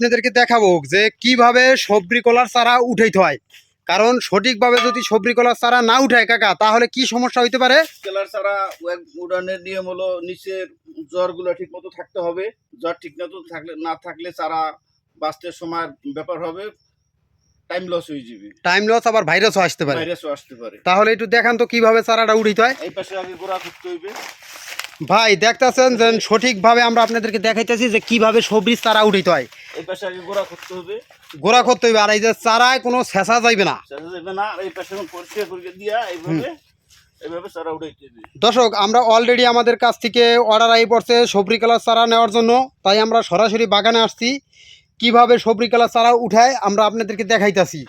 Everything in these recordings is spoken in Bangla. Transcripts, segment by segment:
আপনাদেরকে দেখাবো যে কিভাবে সবরি কলার চারা উঠাইতে হয়। কারণ সঠিকভাবে যদি সবরি কলার চারা না উঠায় কাকা, তাহলে কি সমস্যা হইতে পারে? কলার চারা উড়ানের নিয়ম হলো নিচের জ্বরগুলো ঠিক মতো থাকতে হবে। জ্বর ঠিক মতো না থাকলে চারা বাঁচতে সময় ব্যাপার হবে, টাইম লস হয়ে যাবে। টাইম লস, আবার ভাইরাসও আসতে পারে। তাহলে একটু দেখান তো কিভাবে চারাটা উঠাইতে হয়। এই পাশে আগে গোড়া করতে হইবে। ভাই দেখতেছেন যে সঠিকভাবে আমরা আপনাদেরকে দেখাইতেছি যে কিভাবে সবরির চারা উঠাইতে হয়। এই পাশে আগে গোড়া করতে হবে। গোড়া করতে হইবে, আর এই যে চারায় কোনো ছেঁচা যাইবে না। এই পাশে পরিষ্কার করে দিয়া এইভাবে চারা উঠাইতে হবে। দর্শক, আমরা অলরেডি আমাদের কাছ থেকে অর্ডার আই পড়ছে সবরি কলার চারা নেওয়ার জন্য, তাই আমরা সরাসরি বাগানে আসছি। কিভাবে সবরি কলার চারা উঠায় আমরা আপনাদেরকে দেখাইতেছি।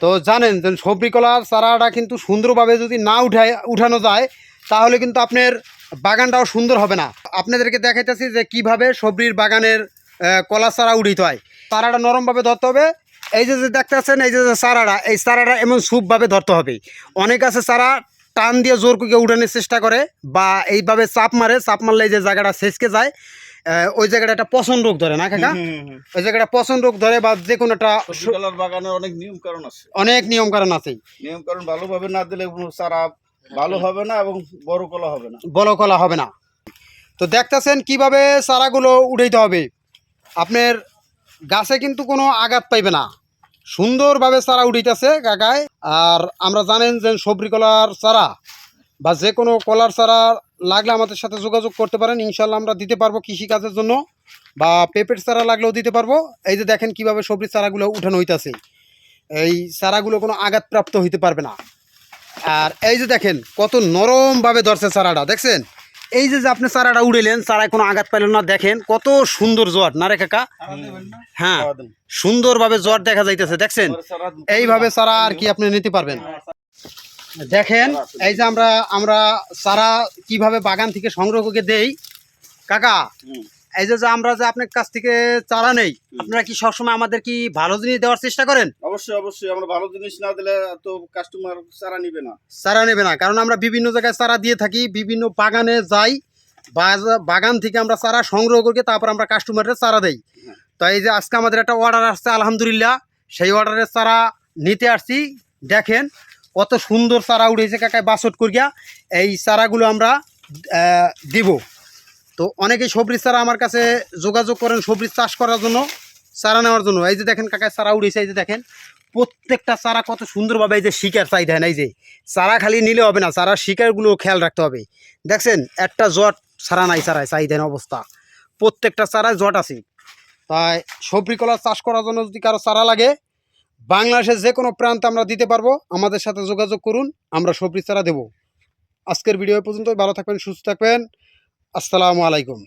তো জানেন যে সবরি কলার চারাটা কিন্তু সুন্দরভাবে যদি না উঠানো যায়, তাহলে কিন্তু আপনার বাগানটাও সুন্দর হবে না। আপনাদেরকে দেখাইতেছি যে কিভাবে সবরির বাগানের কলার চারা উঠিতে হয়। চারাটা নরমভাবে ধরতে হবে। এই যে দেখতেছেন, এই যে চারাটা, এই চারাটা এমন সুপভাবে ধরতে হবে। অনেক আছে চারা টান দিয়ে জোর করে উঠানোর চেষ্টা করে, বা এইভাবে চাপ মারলে এই যে জায়গাটা ছেঁচকে যায়, ওই জায়গাটা একটা পছন্দ রোগ ধরে না কাকা? ওই জায়গাটা পছন্দ রোগ ধরে, বা যে কোনো একটা বাগানের অনেক নিয়ম কারণ আছে। অনেক নিয়ম কারণ আছে। নিয়ম কারণ ভালোভাবে না দিলে কোনো চারা ভালো হবে না এবং বড় কলা হবে না। বড় কলা হবে না। তো দেখতেছেন কিভাবে চারাগুলো উঠাইতে হবে। আপনার গাছে কিন্তু কোনো আঘাত পাইবে না, সুন্দরভাবে চারা উঠাইতেছে কাকায়। আর আমরা জানেন যে সবরি কলার চারা বা যে কোনো কলার চারা লাগলে আমাদের সাথে যোগাযোগ করতে পারেন, ইনশাল্লাহ আমরা দিতে পারবো কৃষিকাজের জন্য, বা পেঁপের চারা লাগলেও দিতে পারবো। এই যে দেখেন কিভাবে সবজির চারাগুলো উঠানো হইতেছে, এই চারাগুলো কোনো আঘাতপ্রাপ্ত হইতে পারবে না। আর এই যে দেখেন কত নরমভাবে ধরছে চারাটা, দেখছেন? এই যে আপনি চারাটা উড়েলেন, চারায় কোনো আঘাত পাইলেন না, দেখেন কত সুন্দর জট না রে কাকা? হ্যাঁ, সুন্দরভাবে জট দেখা যাইতেছে, দেখছেন? এইভাবে চারা আর কি আপনি নিতে পারবেন। দেখেন এই যে আমরা চারা কিভাবে বাগান থেকে সংগ্রহ করে দেই কাকা। এই যে আমরা যে আপনার কাছ থেকে চারা নেই, আপনারা কি সবসময় আমাদের কি ভালো জিনিস দেওয়ার চেষ্টা করেন? অবশ্যই অবশ্যই, আমরা ভালো জিনিস না দিলে তো কাস্টমার চারা নেবে না। কারণ আমরা বিভিন্ন জায়গায় চারা দিয়ে থাকি, বিভিন্ন বাগানে যাই, বাগান থেকে আমরা চারা সংগ্রহ করি, তারপর আমরা কাস্টমারের চারা দেই। তো এই যে আজকে আমাদের একটা অর্ডার আসছে, আলহামদুলিল্লাহ সেই অর্ডারের চারা নিতে আসছি। দেখেন কত সুন্দর চারা উঠেছে কাকায় বাছট করিয়া। এই চারাগুলো আমরা দিব। তো অনেকেই সবজির চারা আমার কাছে যোগাযোগ করেন সবজির চাষ করার জন্য, চারা নেওয়ার জন্য। এই যে দেখেন কাকায় চারা উঠেছে, এই যে দেখেন প্রত্যেকটা চারা কত সুন্দরভাবে, এই যে শিকার চাই দেন। এই যে চারা খালি নিলে হবে না, চারা শিকারগুলো খেয়াল রাখতে হবে। দেখছেন একটা জট ছাড়া নাই চারায়, চাই দেন অবস্থা, প্রত্যেকটা চারায় জট আছে। তাই সবজি কলা চাষ করার জন্য যদি কারো চারা লাগে, বাংলাদেশের যে কোনো প্রান্তে আমরা দিতে পারবো, আমাদের সাথে যোগাযোগ করুন, আমরা সবজি চারা দেবো। আজকের ভিডিও পর্যন্ত, ভালো থাকবেন, সুস্থ থাকবেন, আসসালামু আলাইকুম।